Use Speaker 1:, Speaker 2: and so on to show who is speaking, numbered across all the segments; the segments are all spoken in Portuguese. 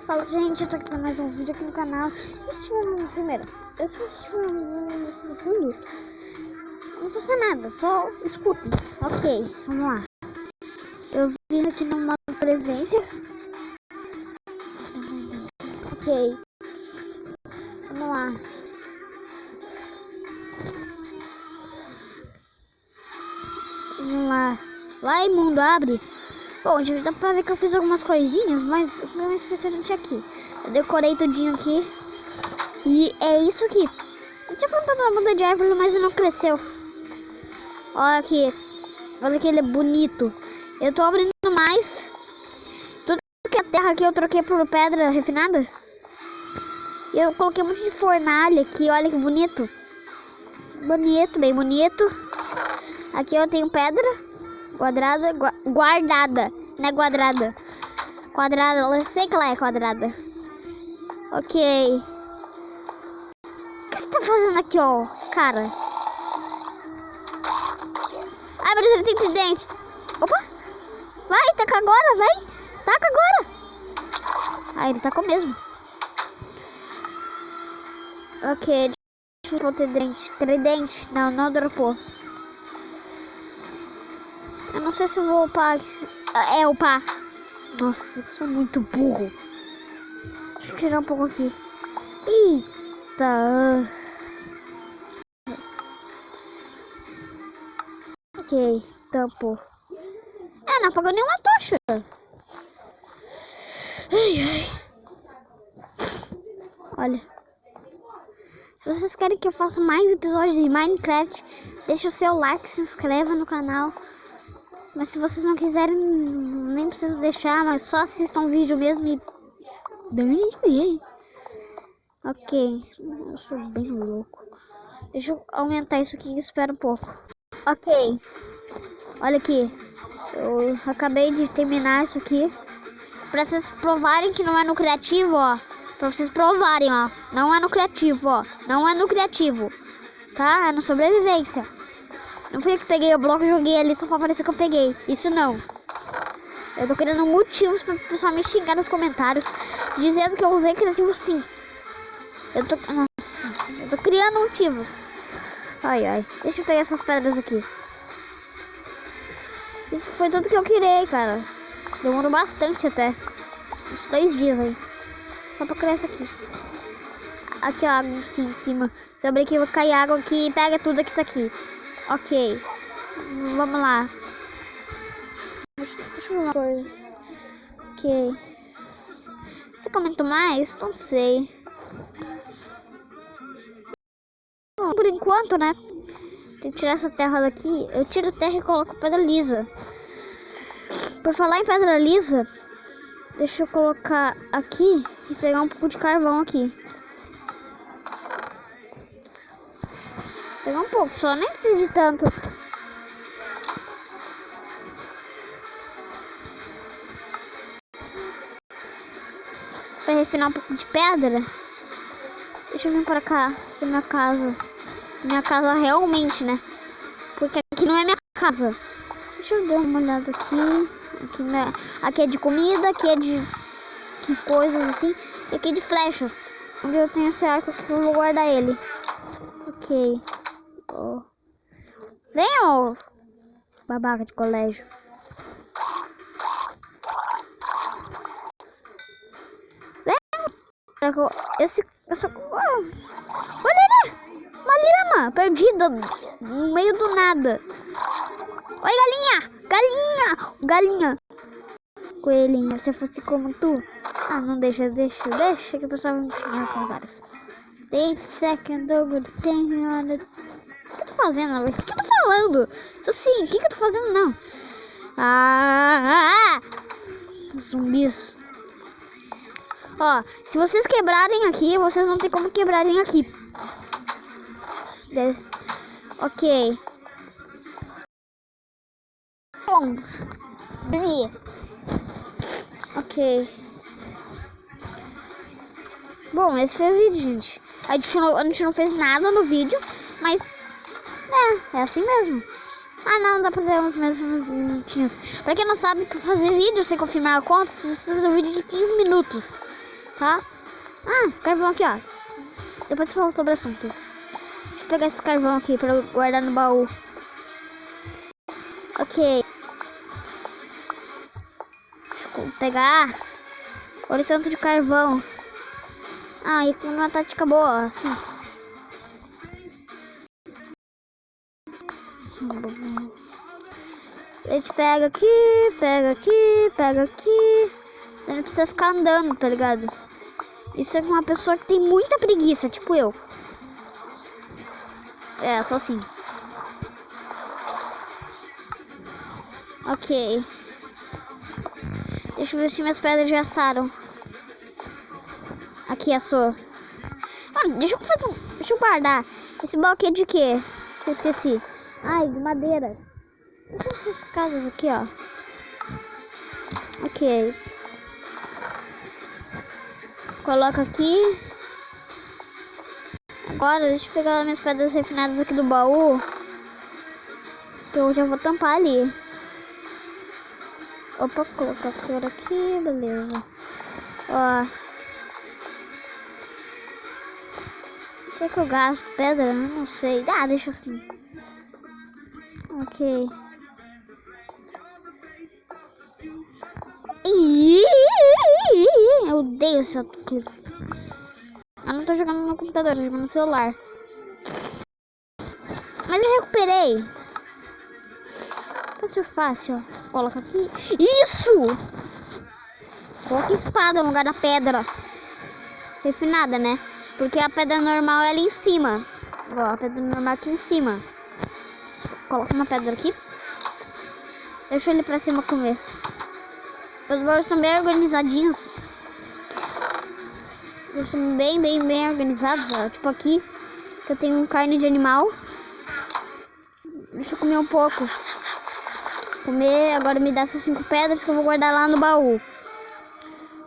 Speaker 1: Fala, gente, eu tô aqui pra mais um vídeo aqui no canal. Se tiver primeiro, se você tiver uma música no fundo, não faça nada, só escuta. Ok, vamos lá. Eu vim aqui no modo sobrevivência. Ok, vamos lá. Vamos lá. Vai, mundo, abre. Bom, gente, dá pra ver que eu fiz algumas coisinhas, mas o mais impressionante é aqui. Eu decorei tudinho aqui. E é isso aqui. Eu tinha plantado uma muda de árvore, mas não cresceu. Olha aqui. Olha que ele é bonito. Eu tô abrindo mais. Tudo que é terra aqui eu troquei por pedra refinada. E eu coloquei um monte de fornalha aqui. Olha que bonito. Bonito, bem bonito. Aqui eu tenho pedra. Quadrada, guardada, não é quadrada. Quadrada, eu sei que ela é quadrada. Ok. O que você tá fazendo aqui, ó, cara? Ai, meu Deus, ele tem tridente. Opa! Vai, taca agora, vai! Taca agora! Ah, ele tacou mesmo. Ok, deixa eu pôr o tridente. Tridente, não dropou. Eu não sei se eu vou upar. É, upar. Nossa, eu sou muito burro. Deixa eu tirar um pouco aqui. Eita. Ok, tampou. Não apagou nenhuma tocha. Ai. Olha. Se vocês querem que eu faça mais episódios de Minecraft, deixa o seu like, se inscreva no canal. Mas se vocês não quiserem, nem precisa deixar, mas só assistam o vídeo mesmo e... Ok, eu sou bem louco. Deixa eu aumentar isso aqui e espera um pouco. Ok, olha aqui. Eu acabei de terminar isso aqui. Pra vocês provarem que não é no criativo, ó. Pra vocês provarem, ó. Não é no criativo, ó. Não é no criativo. Tá? É no sobrevivência. Não fui eu que peguei o bloco e joguei ali só pra parecer que eu peguei. Isso não. Eu tô criando motivos pra o pessoal me xingar nos comentários, dizendo que eu usei criativo sim. Nossa, eu tô criando motivos. Ai. Deixa eu pegar essas pedras aqui. Isso foi tudo que eu criei, cara. Demorou bastante até. Uns 2 dias aí. Só pra criar isso aqui. Aqui, ó, água aqui em cima. Se eu abrir aqui, vai cair água aqui e pega tudo aqui, isso aqui. Ok, vamos lá. Deixa eu ver uma coisa. Ok. Você comentou mais? Não sei. Bom, por enquanto, né? Tem que tirar essa terra daqui. Eu tiro a terra e coloco pedra lisa. Por falar em pedra lisa, deixa eu colocar aqui e pegar um pouco de carvão aqui. Pegar um pouco, só nem precisa de tanto. Pra refinar um pouco de pedra. Deixa eu vir pra cá, pra minha casa. Minha casa realmente, né? Porque aqui não é minha casa. Deixa eu dar uma olhada aqui. Aqui é de comida, aqui é de coisas assim. E aqui é de flechas. Onde eu tenho esse arco aqui, eu vou guardar ele. Ok. Oh. Vem, ô babaca de colégio. Vem. Olha ali. Uma lama perdida no meio do nada. Oi, galinha. Coelhinho, se eu fosse como tu. Ah, não deixa que o pessoal vai me xingar com várias. 8 seconds over the thing on the... O que eu tô fazendo? O que eu tô falando? Isso sim, o que eu tô fazendo? Não. Zumbis. Ó, se vocês quebrarem aqui, vocês não tem como quebrarem aqui. Ok. Bom. Ok. Bom, esse foi o vídeo, gente. A gente não fez nada no vídeo, mas é assim mesmo. Não dá pra ver uns mesmos minutinhos. Pra quem não sabe, fazer vídeo sem confirmar a conta, você precisa fazer um vídeo de 15 minutos. tá? Ah, carvão aqui, ó. Depois eu falo sobre o assunto. Deixa eu pegar esse carvão aqui pra eu guardar no baú. Ok. Deixa eu pegar. Olha o tanto de carvão. Ah, e com uma tática boa, assim. A gente pega aqui, pega aqui, pega aqui. A gente precisa ficar andando, tá ligado? Isso é uma pessoa que tem muita preguiça, tipo eu. É, só assim. Ok. Deixa eu ver se minhas pedras já assaram. Aqui assou. Mano, deixa eu guardar. Esse baú aqui é de quê? Eu esqueci. Ai, de madeira. Essas casas aqui, ó. Ok. Coloca aqui. Agora, deixa eu pegar minhas pedras refinadas aqui do baú. Que eu já vou tampar ali. Opa, colocar cor aqui, beleza. Ó. Será que eu gasto pedra? Eu não sei. Ah, deixa assim. Ok. Eu odeio esse autoclique. Eu não tô jogando no computador, tô jogando no celular. Mas eu recuperei. Tá muito fácil, ó. Coloca aqui. Isso! Coloca espada no lugar da pedra. Refinada, né? Porque a pedra normal é ali em cima. Ó, a pedra normal aqui em cima. Coloca uma pedra aqui. Deixa ele pra cima comer. Os baús estão bem organizadinhos. Eles estão bem organizados, ó. Tipo aqui, que eu tenho carne de animal. Deixa eu comer um pouco. Comer, agora me dá essas 5 pedras que eu vou guardar lá no baú.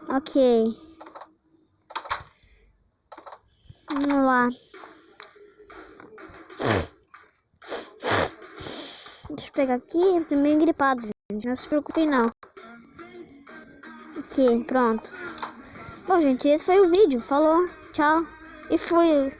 Speaker 1: Ok. Vamos lá. Deixa eu pegar aqui, eu tô meio gripado, gente. Não se preocupem não. Ok, pronto. Bom, gente, esse foi o vídeo. Falou, tchau. E fui.